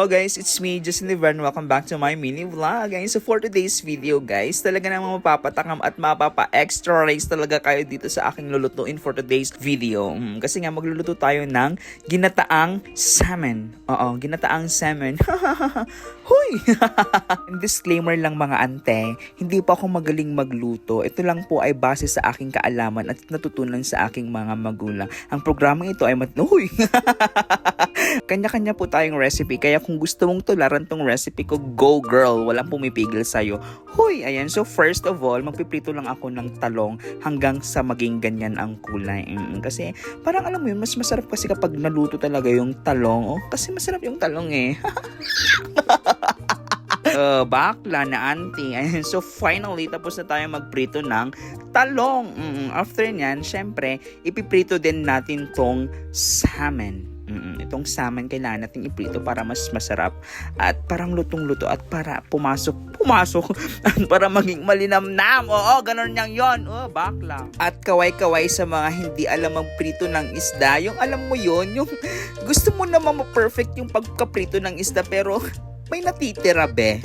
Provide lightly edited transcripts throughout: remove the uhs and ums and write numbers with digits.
Hello guys, it's me, Justin Livan. Welcome back to my mini vlog. Guys, so for today's video guys, talaga namang mapapatakam at mapapa-extra race talaga kayo dito sa aking lulutuin for today's video. Kasi nga magluluto tayo ng ginataang salmon. Oo, ginataang salmon. Hoy! Disclaimer lang mga ante, hindi pa ako magaling magluto. Ito lang po ay base sa aking kaalaman at natutunan sa aking mga magulang. Ang programang ito ay Huy! Kanya-kanya po tayong recipe, kaya kung gusto mong tularan tong recipe ko, go girl, walang pumipigil sa'yo. Hoy, ayan, so first of all, magpiprito lang ako ng talong hanggang sa maging ganyan ang kulay. Kasi parang alam mo yun, mas masarap kasi kapag naluto talaga yung talong. Oh, kasi masarap yung talong eh. Bakla na auntie. Ayan, so finally, tapos na tayo magprito ng talong. After nyan, syempre, ipiprito din natin tong salmon. Itong salmon kailangan natin iprito para mas masarap at parang lutong-luto at para pumasok at para maging malinamnam. Oo, ganun niyang yon. Oh, bakla. At kaway-kaway sa mga hindi alam magprito ng isda. Yung alam mo yon, yung gusto mo naman ma-perfect yung pagkaprito ng isda pero may natitira be.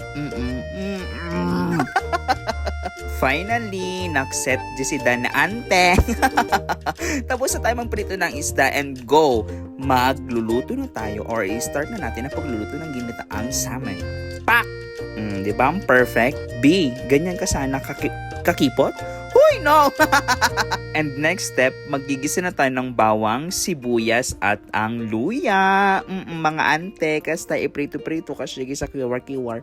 Finally, nakset si Dan na ante. Tapos na tayo magprito ng isda and go. Magluluto na tayo or i-start na natin ang pagluluto ng ginataang salmon. Pak! Di ba? Perfect. B, ganyan ka sana kakipot? Huy, no! And next step, magigisa na tayo ng bawang, sibuyas at ang luya. Mga ante, kasta iprito-prito kasi sa kiwar-kiwar.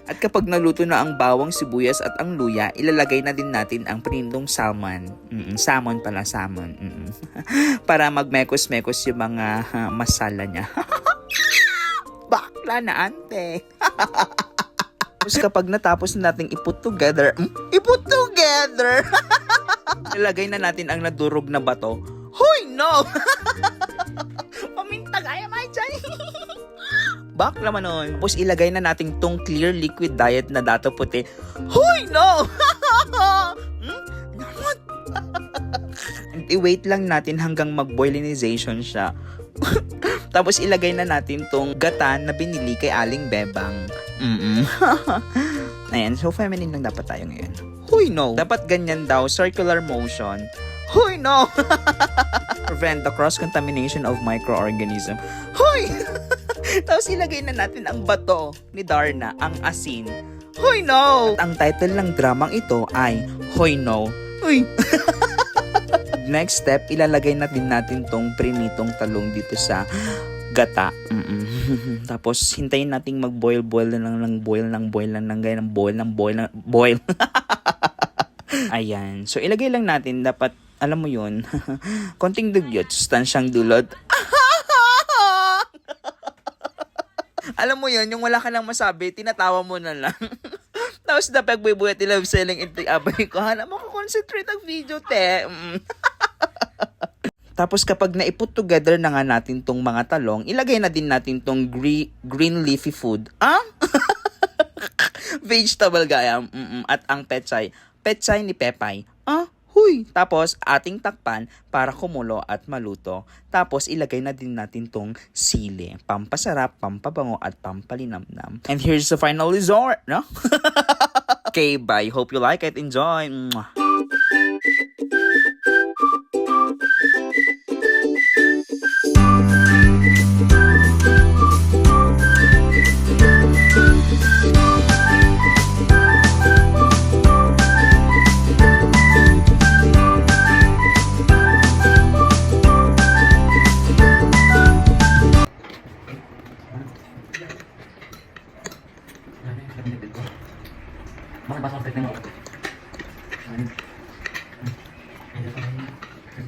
At kapag naluto na ang bawang, sibuyas at ang luya, ilalagay na din natin ang prinitong salmon. Salmon pala, salmon. Para magmekos-mekos yung mga masala niya. Bakla na ante. Tapos kapag natapos na natin iput together, ilagay na natin ang nadurog na bato. Hoy, no! Paminta kaya may dyan. Bak naman nun. Tapos ilagay na natin tong clear liquid diet na dato puti. Hoy, no! And i-wait lang natin hanggang mag-boilinization siya. Tapos ilagay na natin tong gata na binili kay Aling Bebang. Ayan, so feminine lang dapat tayo ngayon. Huy, no! Dapat ganyan daw, circular motion. Huy, no! Prevent the cross-contamination of microorganism. Huy! Tapos ilagay na natin ang bato ni Darna, ang asin. Huy, no! At ang title ng dramang ito ay Hoy, no! Uy! Next step, ilalagay na din natin tong prinitong talong dito sa gata. Tapos hintayin nating mag-boil ng boil. Ayan. So ilagay lang natin, dapat alam mo yun, konting dugyot, sustansyang dulot. Alam mo yun, yung wala ka lang masabi, tinatawa mo na lang. Tapos na pagbibuyat nila selling ito, abay ko, hala, makakonsentrate ang video, te. Tapos kapag naiput together na nga natin tong mga talong, ilagay na din natin tong green leafy food. Vegetable gaya. At ang pechay. Pechay ni Pepay. Huy! Tapos ating takpan para kumulo at maluto. Tapos ilagay na din natin tong sili. Pampasarap, pampabango at pampalinamnam. And here's the final resort, no? Okay, bye. Hope you like it. Enjoy. Mwah. Mana pasang tek nengok.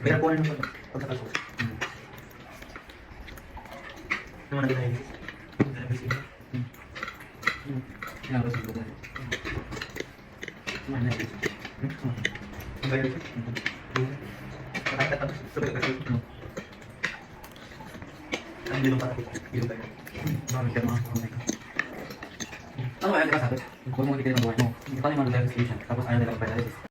Biar kuan kontak aku. Mana kita ini? Dari sini. Yang harus itu. Mana ini? Bayar itu. Ada tetap sebagai kasih. Kan di lupa aku. Di lupa. Mau mikir mau mereka. Ano ba yung di ba sabi? Kung mo hindi kayo magawa mo, hindi pa naman mag-description. Tapos ayaw nila magpapayari.